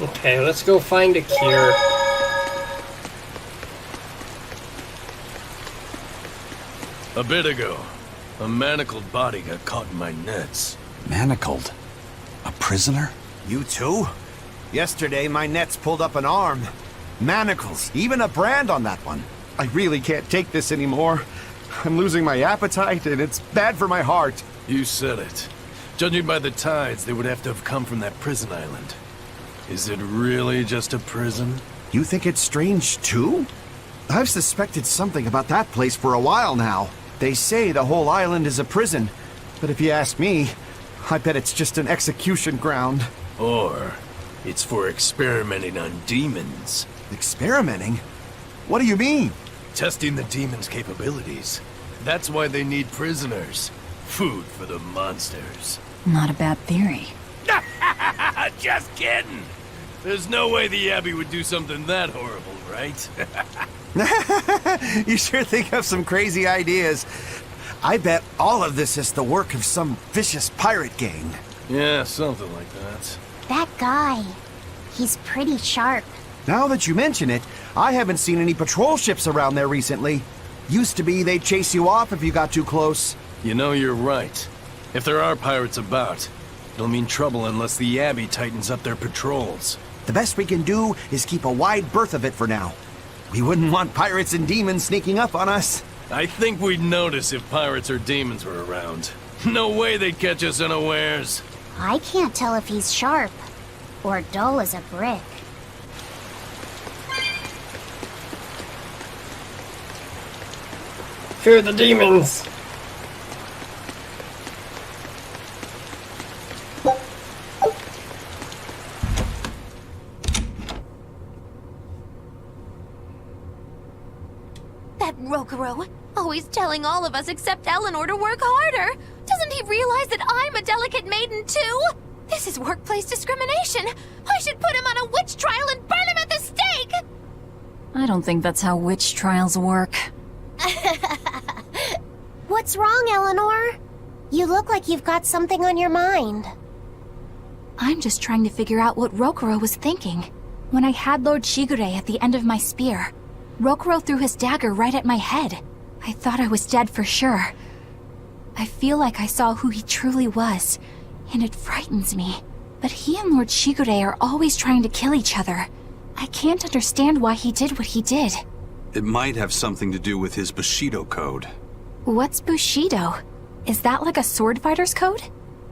Okay, let's go find a cure. A bit ago, a manacled body got caught in my nets. Manacled? A prisoner? You too? Yesterday, my nets pulled up an arm. Manacles, even a brand on that one. I really can't take this anymore. I'm losing my appetite, and it's bad for my heart. You said it. Judging by the tides, they would have to have come from that prison island. Is it really just a prison? You think it's strange, too? I've suspected something about that place for a while now. They say the whole island is a prison, but if you ask me, I bet it's just an execution ground. Or it's for experimenting on demons. Experimenting? What do you mean? Testing the demons' capabilities. That's why they need prisoners. Food for the monsters. Not a bad theory. Just kidding! There's no way the Abbey would do something that horrible, right? You sure think of some crazy ideas. I bet all of this is the work of some vicious pirate gang. Yeah, something like that. That guy. He's pretty sharp. Now that you mention it, I haven't seen any patrol ships around there recently. Used to be they'd chase you off if you got too close. You know, you're right. If there are pirates about, it'll mean trouble unless the Abbey tightens up their patrols. The best we can do is keep a wide berth of it for now. We wouldn't want pirates and demons sneaking up on us. I think we'd notice if pirates or demons were around. No way they'd catch us unawares. I can't tell if he's sharp or dull as a brick. Fear the demons! That rokurou, always telling all of us except Ealoner to work harder. Doesn't he realize that I'm a delicate maiden too? This is workplace discrimination. I should put him on a witch trial and burn him at the stake! I don't think that's how witch trials work. What's wrong, Eleanor? You look like you've got something on your mind. I'm just trying to figure out what Rokurou was thinking. When I had Lord Shigure at the end of my spear, Rokurou threw his dagger right at my head. I thought I was dead for sure. I feel like I saw who he truly was, and it frightens me. But he and Lord Shigure are always trying to kill each other. I can't understand why he did what he did. It might have something to do with his bushedo code. What's bushedo? Is that like a sword fighter's code?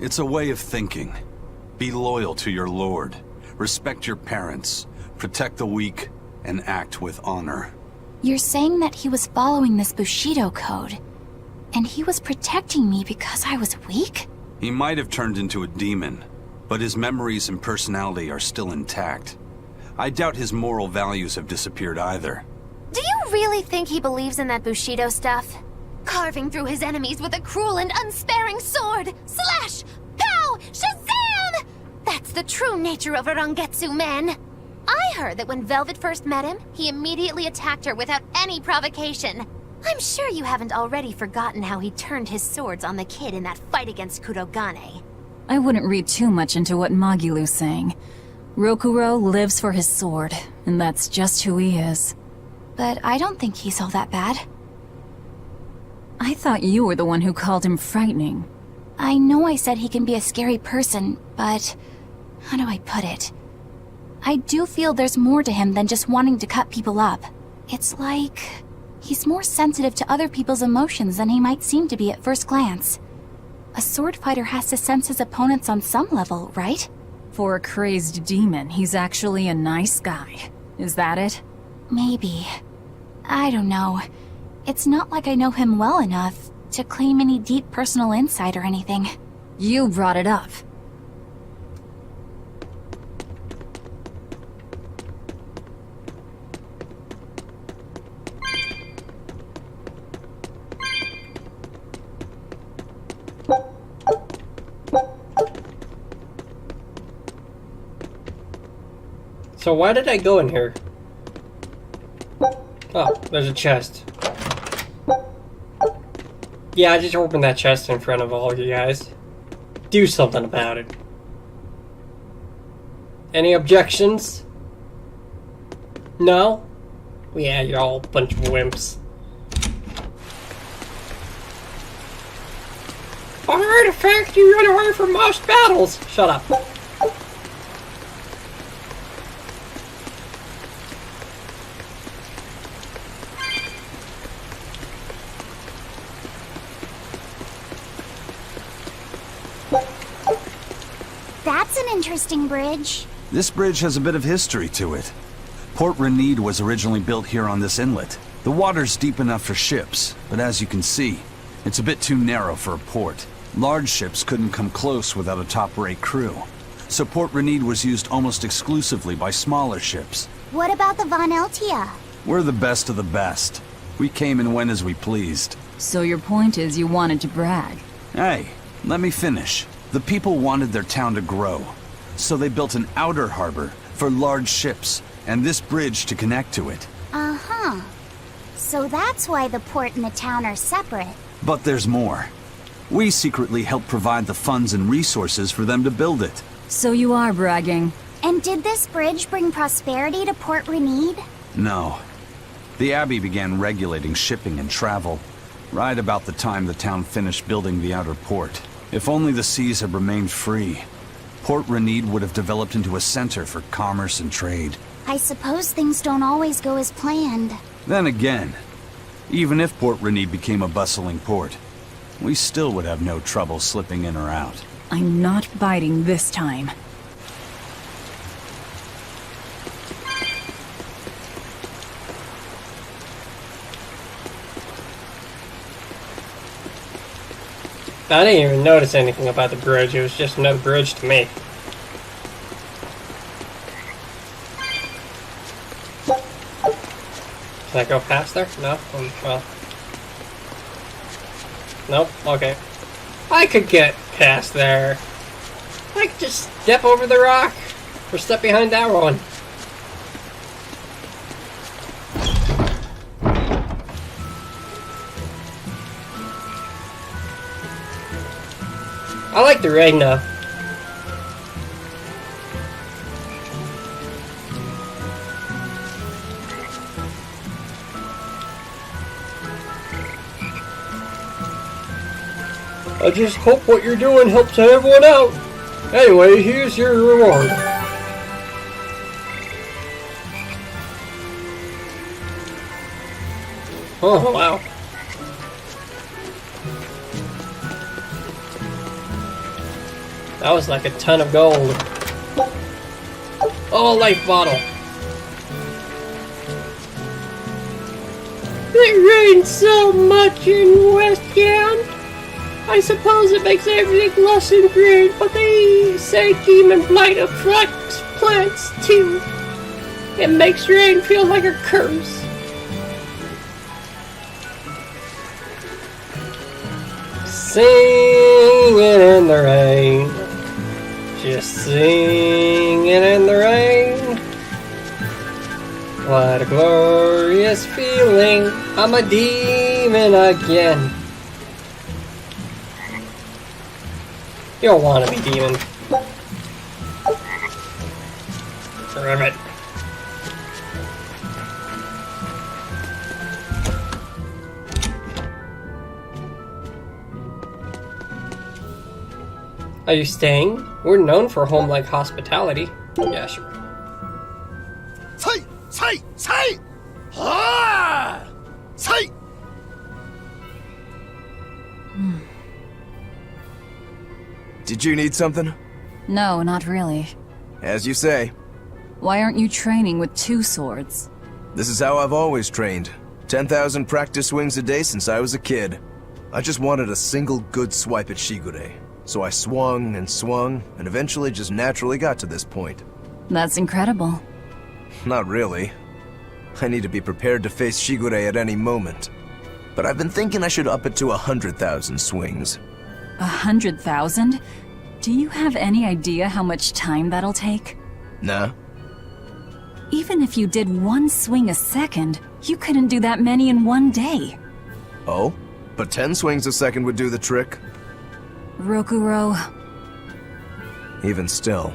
It's a way of thinking. Be loyal to your lord. Respect your parents. Protect the weak. And act with honor. You're saying that he was following this bushedo code, and he was protecting me because I was weak? He might have turned into a demon, but his memories and personality are still intact. I doubt his moral values have disappeared either. Do you really think he believes in that bushido stuff? Carving through his enemies with a cruel and unsparing sword! Slash! Pow! Shazam! That's the true nature of a Rangetsu man! I heard that when Velvet first met him, he immediately attacked her without any provocation. I'm sure you haven't already forgotten how he turned his swords on the kid in that fight against Kurogane. I wouldn't read too much into what Magilu's saying. Rokurou lives for his sword, and that's just who he is. But I don't think he's all that bad. I thought you were the one who called him frightening. I know I said he can be a scary person, but how do I put it? I do feel there's more to him than just wanting to cut people up. It's like he's more sensitive to other people's emotions than he might seem to be at first glance. A sword fighter has to sense his opponents on some level, right? For a crazed demon, he's actually a nice guy. Is that it? Maybe. I don't know. It's not like I know him well enough to claim any deep personal insight or anything. You brought it up. So why did I go in here? Oh, there's a chest. Yeah, I just opened that chest in front of all of you guys. Do something about it. Any objections? No? Yeah, you're all a bunch of wimps. I heard a fact you run away from most battles. Shut up. That's an interesting bridge. This bridge has a bit of history to it. Port Renede was originally built here on this inlet. The water's deep enough for ships, but as you can see, it's a bit too narrow for a port. Large ships couldn't come close without a top-rate crew. So Port Renede was used almost exclusively by smaller ships. What about the Von Eltia? We're the best of the best. We came and went as we pleased. So your point is you wanted to brag. Hey, let me finish. The people wanted their town to grow, so they built an outer harbor for large ships, and this bridge to connect to it. Uh-huh. So that's why the port and the town are separate. But there's more. We secretly helped provide the funds and resources for them to build it. So you are bragging. And did this bridge bring prosperity to Port Renede? No. The Abbey began regulating shipping and travel, right about the time the town finished building the outer port. If only the seas had remained free, Port Renede would have developed into a center for commerce and trade. I suppose things don't always go as planned. Then again, even if Port Renede became a bustling port, we still would have no trouble slipping in or out. I'm not biting this time. I didn't even notice anything about the bridge. It was just no bridge to me. Can I go past there? No? Well. Nope. Okay. I could get past there. I could just step over the rock. Or step behind that one. I like the rain though. I just hope what you're doing helps everyone out. Anyway, here's your reward. Oh, wow. That was like a ton of gold. Oh, a life bottle. It rains so much in West Camp. I suppose it makes everything lush and green, but they say demon blight affects plants too. It makes rain feel like a curse. Singing in the rain, just singing in the rain. What a glorious feeling, I'm a demon again. You don't want to be demon. Ribbit. Are you staying? We're known for home-like hospitality. Yeah, sure. Did you need something? No, not really. As you say. Why aren't you training with 2 swords? This is how I've always trained. 10,000 practice swings a day since I was a kid. I just wanted a single good swipe at Shigure. So I swung, and eventually just naturally got to this point. That's incredible. Not really. I need to be prepared to face Shigure at any moment. But I've been thinking I should up it to 100,000 swings. 100,000? Do you have any idea how much time that'll take? Nah. Even if you did 1 swing a second, you couldn't do that many in 1 day. Oh? But 10 swings a second would do the trick. Rokurou. Even still,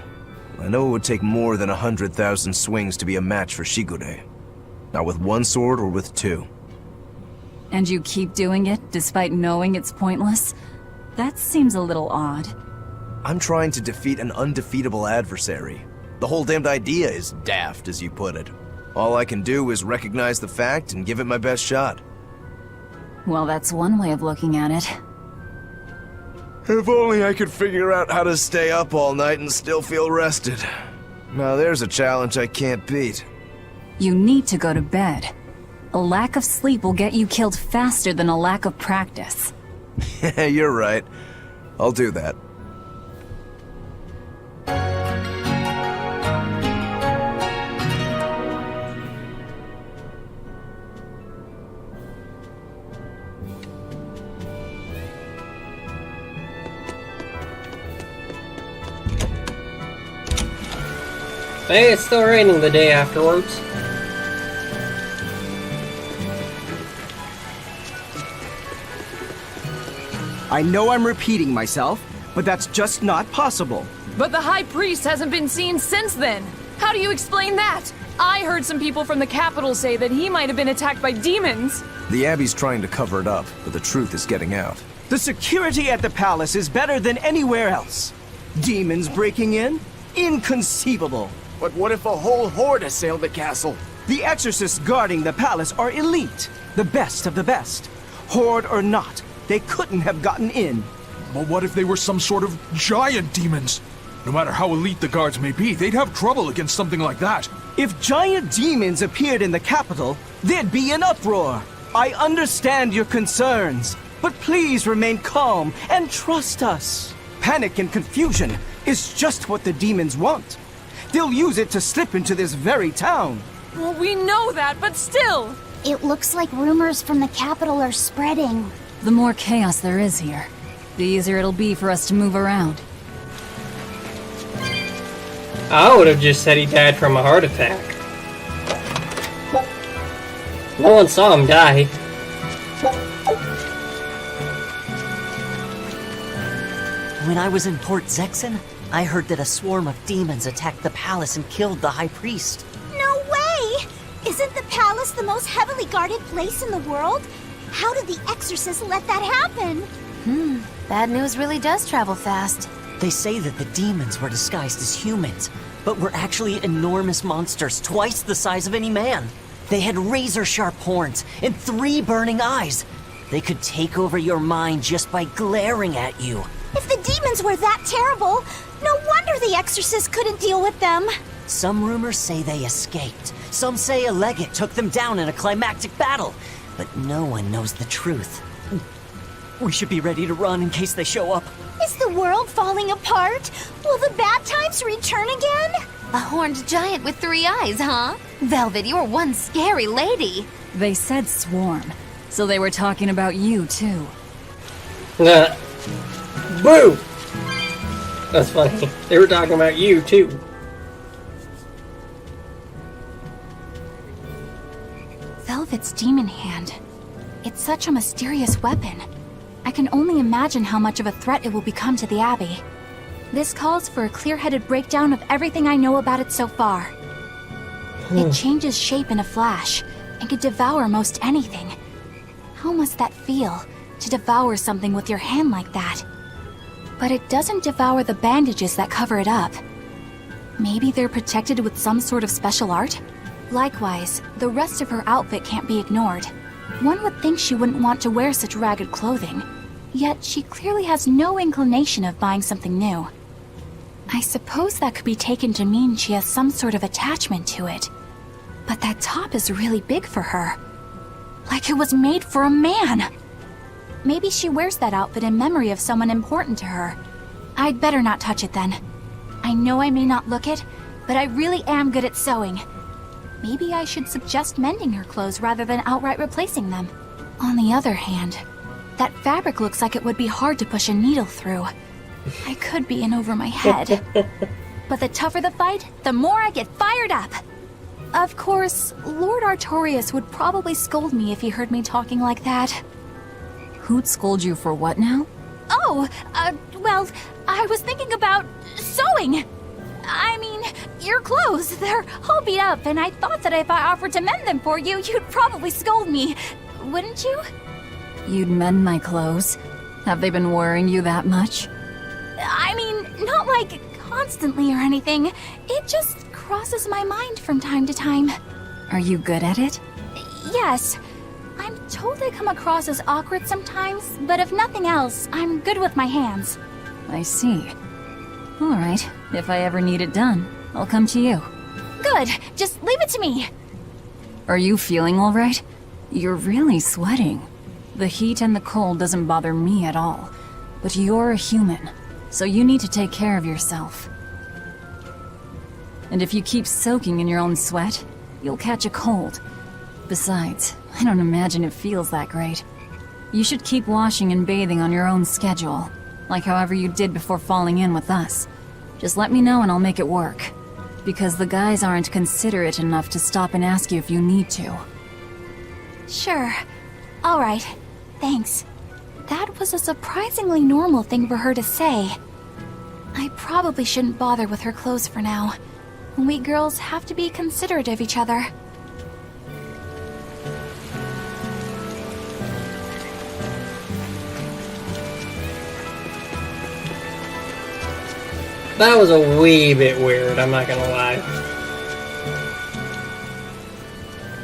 I know it would take more than 100,000 swings to be a match for Shigure. Not with one sword or with two. And you keep doing it, despite knowing it's pointless? That seems a little odd. I'm trying to defeat an undefeatable adversary. The whole damned idea is daft, as you put it. All I can do is recognize the fact and give it my best shot. Well, that's one way of looking at it. If only I could figure out how to stay up all night and still feel rested. Now there's a challenge I can't beat. You need to go to bed. A lack of sleep will get you killed faster than a lack of practice. You're right. I'll do that. Hey, it's still raining the day afterwards. I know I'm repeating myself, but that's just not possible. But the High Priest hasn't been seen since then. How do you explain that? I heard some people from the capital say that he might have been attacked by demons. The Abbey's trying to cover it up, but the truth is getting out. The security at the palace is better than anywhere else. Demons breaking in? Inconceivable. But what if a whole horde assailed the castle? The exorcists guarding the palace are elite, the best of the best. Horde or not, they couldn't have gotten in. But what if they were some sort of giant demons? No matter how elite the guards may be, they'd have trouble against something like that. If giant demons appeared in the capital, there'd be an uproar. I understand your concerns, but please remain calm and trust us. Panic and confusion is just what the demons want. They'll use it to slip into this very town. Well, we know that, but still! It looks like rumors from the capital are spreading. The more chaos there is here, the easier it'll be for us to move around. I would have just said he died from a heart attack. No one saw him die. When I was in Port Zexen, I heard that a swarm of demons attacked the palace and killed the High Priest. No way! Isn't the palace the most heavily guarded place in the world? How did the exorcists let that happen? Bad news really does travel fast. They say that the demons were disguised as humans, but were actually enormous monsters twice the size of any man. They had razor-sharp horns and 3 burning eyes. They could take over your mind just by glaring at you. If the demons were that terrible, no wonder the exorcists couldn't deal with them. Some rumors say they escaped. Some say a legate took them down in a climactic battle. But no one knows the truth. We should be ready to run in case they show up. Is the world falling apart? Will the bad times return again? A horned giant with 3 eyes, huh? Velvet, you're one scary lady. They said swarm, so they were talking about you, too. Boo! That's funny. They were talking about you, too. Velvet's demon hand. It's such a mysterious weapon. I can only imagine how much of a threat it will become to the Abbey. This calls for a clear-headed breakdown of everything I know about it so far. It changes shape in a flash, and can devour most anything. How must that feel, to devour something with your hand like that? But it doesn't devour the bandages that cover it up. Maybe they're protected with some sort of special art? Likewise, the rest of her outfit can't be ignored. One would think she wouldn't want to wear such ragged clothing, yet she clearly has no inclination of buying something new. I suppose that could be taken to mean she has some sort of attachment to it. But that top is really big for her. Like it was made for a man. Maybe she wears that outfit in memory of someone important to her. I'd better not touch it then. I know I may not look it, but I really am good at sewing. Maybe I should suggest mending her clothes rather than outright replacing them. On the other hand, that fabric looks like it would be hard to push a needle through. I could be in over my head. But the tougher the fight, the more I get fired up. Of course, Lord Artorius would probably scold me if he heard me talking like that. Who'd scold you for what now? Oh, well, I was thinking about sewing. I mean, your clothes, they're all beat up, and I thought that if I offered to mend them for you, you'd probably scold me. Wouldn't you? You'd mend my clothes? Have they been worrying you that much? I mean, not like constantly or anything. It just crosses my mind from time to time. Are you good at it? Yes. I'm told I come across as awkward sometimes, but if nothing else, I'm good with my hands. I see. All right, if I ever need it done, I'll come to you. Good, just leave it to me. Are you feeling all right? You're really sweating. The heat and the cold doesn't bother me at all. But you're a human, so you need to take care of yourself. And if you keep soaking in your own sweat, you'll catch a cold. Besides, I don't imagine it feels that great. You should keep washing and bathing on your own schedule, like however you did before falling in with us. Just let me know and I'll make it work. Because the guys aren't considerate enough to stop and ask you if you need to. Sure. All right. Thanks. That was a surprisingly normal thing for her to say. I probably shouldn't bother with her clothes for now. We girls have to be considerate of each other. That was a wee bit weird, I'm not gonna lie.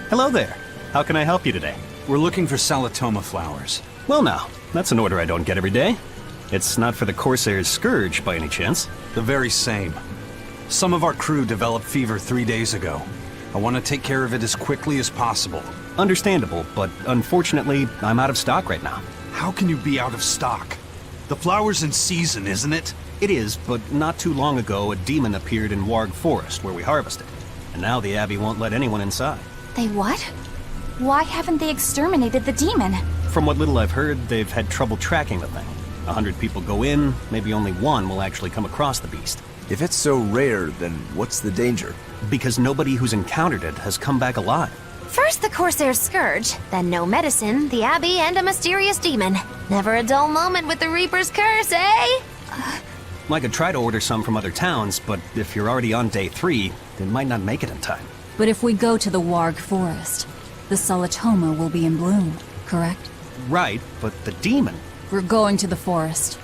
Hello there. How can I help you today? We're looking for Salatoma flowers. Well now, that's an order I don't get every day. It's not for the Corsair's Scourge, by any chance. The very same. Some of our crew developed fever 3 days ago. I want to take care of it as quickly as possible. Understandable, but unfortunately, I'm out of stock right now. How can you be out of stock? The flower's in season, isn't it? It is, but not too long ago, a demon appeared in Warg Forest, where we harvested. And now the Abbey won't let anyone inside. They what? Why haven't they exterminated the demon? From what little I've heard, they've had trouble tracking the thing. 100 people go in, maybe only one will actually come across the beast. If it's so rare, then what's the danger? Because nobody who's encountered it has come back alive. First the Corsair's Scourge, then no medicine, the Abbey, and a mysterious demon. Never a dull moment with the Reaper's Curse, eh? I could try to order some from other towns, but if you're already on day 3, they might not make it in time. But if we go to the Warg Forest, the Salatoma will be in bloom, correct? Right, but the demon... We're going to the forest.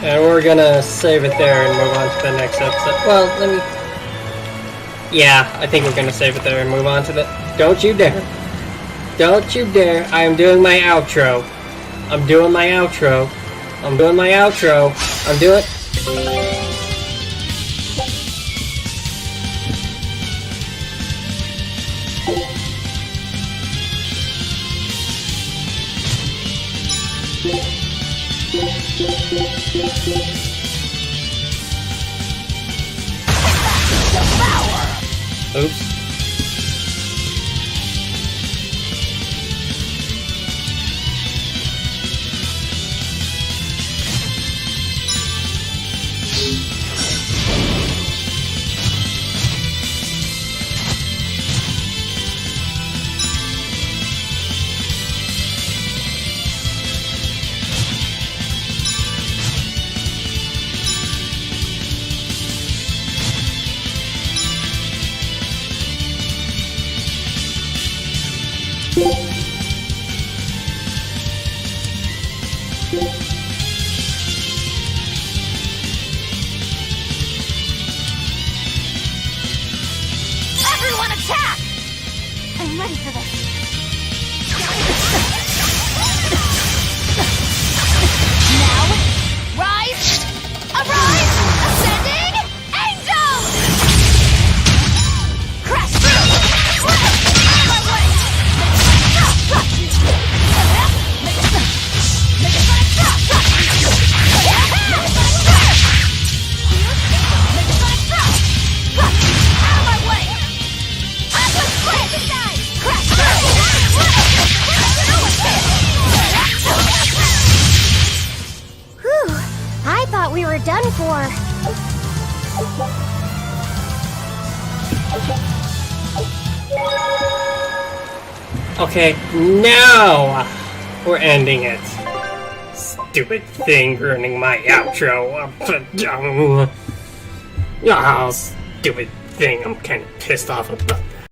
And we're gonna save it there and move on to the next episode. Well, let me... Yeah, I think we're gonna save it there and move on to the... Don't you dare. Don't you dare. I am doing my outro. I'm doing my outro. I'm doing my outro. I'm doing... Oops. Everyone attack! I'm ready for this. Now, rise, arise, ascending, angel! Crash through! On my way! Make it fun drop! Out of my way! Whew, I thought we were done for. Okay, now we're ending it. Stupid thing ruining my outro. Oh, stupid thing. I'm kind of pissed off about